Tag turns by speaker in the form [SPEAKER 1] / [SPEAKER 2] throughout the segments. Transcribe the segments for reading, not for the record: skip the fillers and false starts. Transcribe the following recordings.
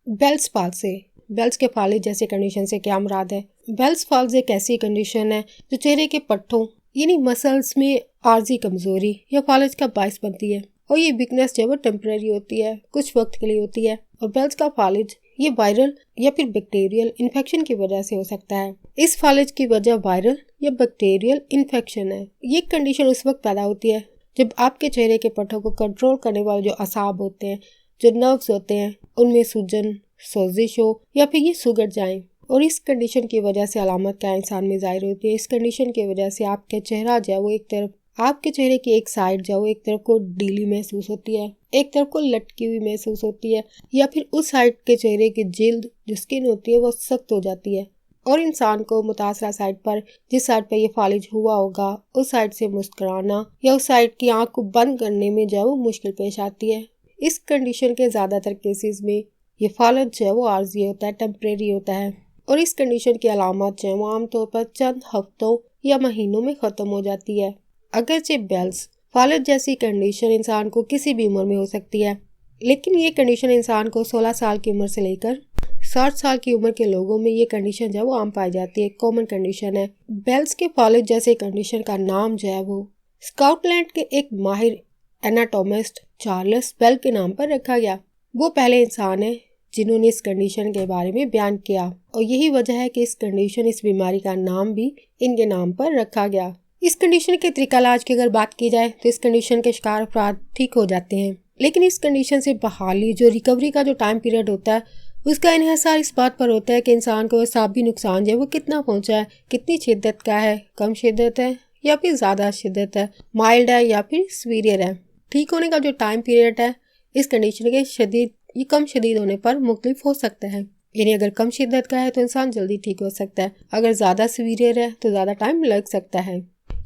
[SPEAKER 1] Bell's palsy. Bells के फालिज जैसी condition से क्या मुराद है? बेल्स पाल्सी एक ऐसी कंडीशन है जो चेहरे के पट्टों यानी मसल्स में आर्जी कमजोरी या फालिज का बायस बनती है और ये वीकनेस जो है वो टेम्परेरी होती है, कुछ वक्त के लिए होती है। और बेल्स का फालिज ये वायरल या फिर बैक्टीरियल इन्फेक्शन की वजह से हो सकता है। इस फालिज की वजह वायरल या बैक्टीरियल इन्फेक्शन है। ये कंडीशन उस वक्त पैदा होती है जब आपके चेहरे के पट्टों को कंट्रोल करने वाले जो असाब होते हैं, जो नर्व्स होते हैं, उनमें सूजन, सोजिश हो या फिर ये सुगड़ जाएं। और इस कंडीशन की वजह से अलामत क्या इंसान में जाहिर होती है। इस कंडीशन की वजह से आपका चेहरा जो है वो एक तरफ, आपके चेहरे की एक साइड जो है वो एक तरफ को ढीली महसूस होती है, एक तरफ को लटकी हुई महसूस होती है, या फिर उस साइड के चेहरे की जिल्द जो स्किन होती है वो सख्त हो जाती है और इंसान को मुतासरा साइड पर, जिस साइड पर ये फालिज हुआ होगा, उस साइड से मुस्कुराना या उस साइड की आंख को बंद करने में जो है वो मुश्किल पेश आती है। इस कंडीशन के ज्यादातर केसेस में ये फालिज जो है वो आर्जी होता है, टेम्परेरी होता है और इस कंडीशन की अलामत जो है वो आमतौर पर चंद हफ्तों या महीनों में खत्म हो जाती है। अगरचे बेल्स फालिज जैसी कंडीशन इंसान को किसी भी उम्र में हो सकती है, लेकिन ये कंडीशन इंसान को 16 साल की उम्र से लेकर 60 साल की उम्र के लोगों में ये कंडीशन जो है वो आम पाई जाती है, कॉमन कंडीशन है। बेल्स के फालिज जैसे कंडीशन का नाम जो है वो स्कॉटलैंड के एक माहिर एनाटोमिस्ट चार्ल्स बेल के नाम पर रखा गया। वो पहले इंसान है जिन्होंने इस कंडीशन के बारे में बयान किया और यही वजह है कि इस कंडीशन, इस बीमारी का नाम भी इनके नाम पर रखा गया। इस कंडीशन के तरीका इलाज की अगर बात की जाए तो इस कंडीशन के शिकार अफराद ठीक हो जाते हैं, लेकिन इस कंडीशन से बहाली, जो रिकवरी का जो टाइम पीरियड होता है, उसका इन्हिसार इस बात पर होता है कि इंसान को असाबी नुकसान जो है वो कितना पहुंचा है, कितनी शिद्दत का है, कम शिद्दत है या फिर ज़्यादा शिद्दत है, माइल्ड है या फिर सीवियर है। ठीक होने का जो टाइम पीरियड है इस कंडीशन के शदीद ये कम शदीद होने पर मुख्तलिफ हो सकता है। यानी अगर कम शिद्दत का है तो इंसान जल्दी ठीक हो सकता है, अगर ज़्यादा सीवियर है तो ज़्यादा टाइम लग सकता है।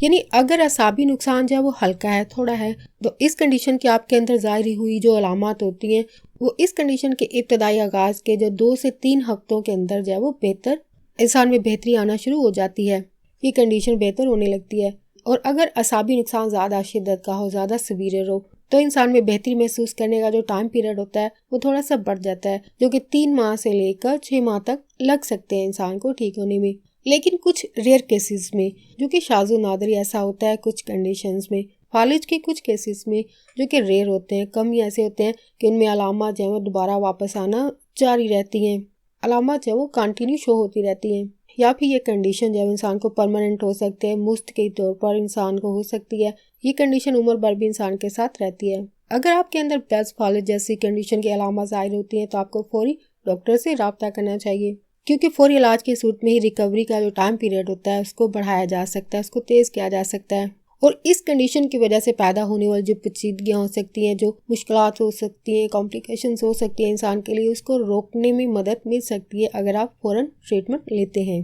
[SPEAKER 1] यानी अगर असाबी नुकसान जो है वो हल्का है, थोड़ा है, तो इस कंडीशन की आपके अंदर जाहिर हुई जो अलामत होती हैं वो इस कंडीशन के इब्तदाई आगाज के जो 2 से 3 हफ्तों के अंदर जो है वो बेहतर, इंसान में बेहतरी आना शुरू हो जाती है, ये कंडीशन बेहतर होने लगती है। और अगर असाबी नुकसान ज़्यादा शिद्दत का हो, ज़्यादा सीवियर हो, तो इंसान में बेहतरी महसूस करने का जो टाइम पीरियड होता है वो थोड़ा सा बढ़ जाता है, जो कि 3 माह से लेकर 6 माह तक लग सकते हैं इंसान को ठीक होने में। लेकिन कुछ रेयर केसेस में, जो कि शाज़ो नादरी ऐसा होता है कुछ कंडीशंस में, फालिज के कुछ केसेस में जो कि रेयर होते हैं, कम ही ऐसे होते हैं कि उनमें अलामत जो है वो दोबारा वापस आना जारी रहती हैं, अलामत जो है वो कंटिन्यू शो होती रहती हैं। या फिर ये कंडीशन जब इंसान को परमानेंट हो सकते हैं, मुस्तकिल तौर पर इंसान को हो सकती है। ये कंडीशन उम्र भर भी इंसान के साथ रहती है। अगर आपके अंदर बेल्स फालिज जैसी कंडीशन की अलामत जाहिर होती हैं तो आपको फौरी डॉक्टर से रब्ता करना चाहिए, क्योंकि फौरी इलाज की सूरत में ही रिकवरी का जो टाइम पीरियड होता है उसको बढ़ाया जा सकता है, उसको तेज़ किया जा सकता है। और इस कंडीशन की वजह से पैदा होने वाली जो पेचीदगियाँ हो सकती हैं, जो मुश्किलात हो सकती हैं, कॉम्प्लिकेशंस हो सकती हैं इंसान के लिए, उसको रोकने में मदद मिल सकती है अगर आप फ़ौरन ट्रीटमेंट लेते हैं।